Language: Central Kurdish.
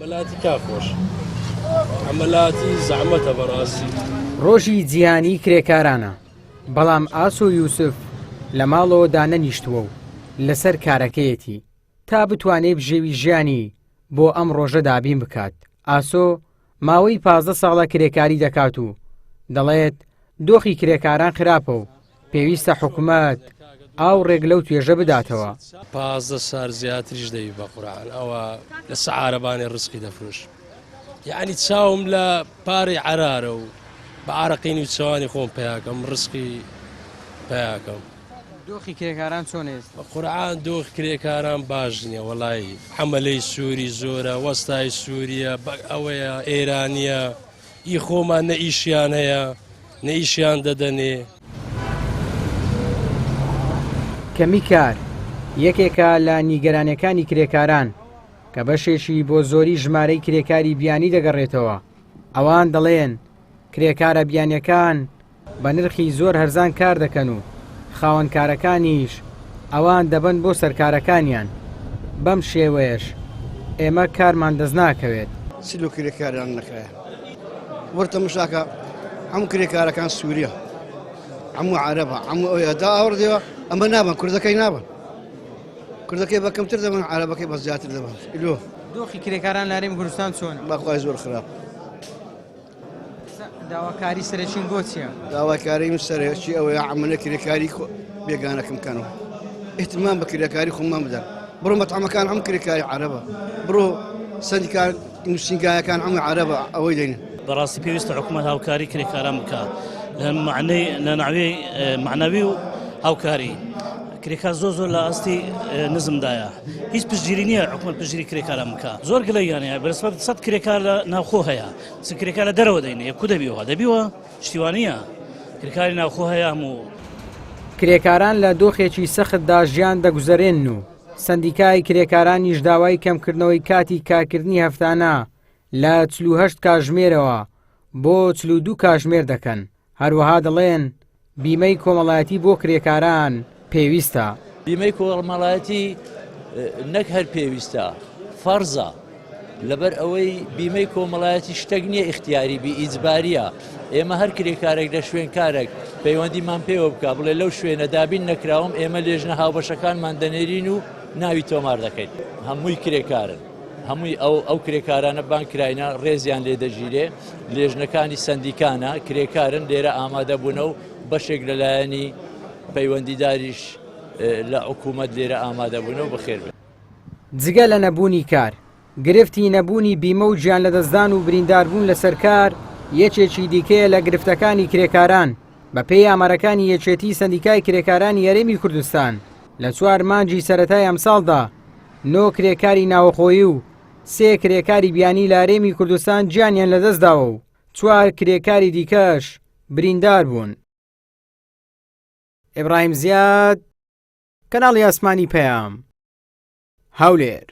عملاتی کاخۆش عملاتی زەحمەتە بەڕاستی ڕۆژی جیهانی کرێکارانە، بەڵام ئاسۆ یوسف لە ماڵەوە دانەنیشتووە و لەسەر کارەکەیەتی تا بتوانێت بژێوی ژیانی بۆ ئەم ڕۆژە دابین بکات. ئاسۆ ماوەی 15 ساڵە کرێکاری دەکات و دەڵێت دۆخی کرێکاران خراپە و پێویستە حکوومەت ئاو ڕێک لەو توێژە بداتەوە. 15 سال زیاتریش دەوی بە قورعان ئەوە لە سەعارەبانی ڕزقی دەفروش، یعنی چاوم لە پارەی عرارە و بە عارەقینی و چاوانی خۆم پێیاکەم ڕزقی پێیاکەم. دۆخی کرێکاران چۆنێست؟ بە قورعان دۆخ کرێکاران باش نییە، وەڵی حەمەلەی سووری زۆرە، وەستای سووریە ئەوەیە ئێرانیە، ئی خۆمان نە ئیشیان هەیە نە ئیشیان دەدەنێ. کەمی کار یەکێکە لە نیگەرانیەکانی کرێکاران کە بەشێکی بۆ زۆری ژمارەی کرێکاری بیانی دەگەڕێتەوە. ئەوان دەڵێن کرێکارە بیانیەکان بە نرخی زۆر هەرزان کار دەکەن و خاوەنکارەکانیش ئەوان دەبن بۆ سەرکارەکانیان. بەم شێوەیەش ئێمە کارمان دەست ناکەوێت. سلو کرێکاریان نەکرایە وەرتە مشاکە هەموو کرێکارەکان سووریە، هەموو عەرەبە، هەموو ئەوەیە دا ئاوردەوە ئەمە نابن، کوردەکەی نابن، کوردەکەی بە کەمتر دەبن، عەرەبەکەی بە زیاتر دەبن. ئیلۆ دۆخی کرێکاران لە هەرێمی کوردستان چۆنە؟ باخوای زۆر خراپ. داواکاری سەرچین بۆ چییە؟ داواکاری من سەرچی ئەوەیە عەمەلە کرێکاری بێگانەکەم بکەنەوە، ئیحتیمام بە کرێکاری خۆمان بدەن. بڕۆ مەتعەمەکان هەموو کرێکاری عەرەبە، بڕۆ سەندیکان نووسینگایەکان هەموو عەرەبە ئەوەی دێنن. بەڕاستی پێویستە حکوومەت هاوکاری کرێکاران بکات لە ناوێی معنەوی و هاوکاری. کرێکار زۆر لە ئاستی نزمدایە، هیچ پشتگیری نییە حکوومەت پشتگیری کرێکاران بکات. زۆر گلەیانەیە بەنسبەت 100 کرێکار لە ناوخۆ هەیە، کرێکار لە دەرەوە دەینێ یەکو دەبیوە شتیوانیە کرێکاری ناوخۆ هەیە. هەموو کرێکاران لە دۆخێکی سەختدا ژیان دەگوزارێن و سەندیکای کرێکارانیش داوای کەمکردنەوەی کاتی کارکردنی هەفتانە لە 48 کاتژمێرەوە بۆ 42 کاتژمێر دەکەن. هەروەها دەڵێن بیمەی کۆمەڵایەتی بۆ کرێکاران پێویستە. بیمەی کۆمەڵایەتی نەک هەر پێویستە، فەرزە، لەبەر ئەوەی بیمەی کۆمەڵایەتی شتێک نییە ئیختیاری بی ئیجباریە. ئێمە هەر کرێکارێک لە شوێن کارێک پەیوەندیمان پێوە بکە بڵێ لەو شوێنە دابین نەکراوم، ئێمە لێژنە هاوبەشەکانمان دەنێرین و ناوی تۆمار دەکەین. هەمووی کرێکارن، هەمووی ئەو کرێکارانە بانکراینە ڕێزیان لێ دەژیرێ، لێژنەکانی سەندیکانە کرێکارن لێرە ئامادە بوونە و بەشێک لەلایەنی پەیوەندیداریش لە حکوومەت لێرە ئامادە بوونە و بەخێر بێت. جگە لە نەبوونی کار، گرفتی نەبوونی بیمە و گیان لەدەستدان و برینداربوون لەسەر کار یەکێکی دیکەیە لە گرفتەکانی کرێکاران. بە پێی ئامارەکانی یەکێتی سەندیکای کرێکارانی هەرێمی کوردستان لە 4 مانگی سەرەتای ئەمساڵدا 9 کرێکاری ناوەخۆیی و 3 کرێکاری بیانی لە هەرێمی کوردستان گیانیان لەدەستداوە و 4 کرێکاری دیکەش بریندار بوون. ئیبراهیم زیاد، کەناڵی ئاسمانی پەیام، هەولێر.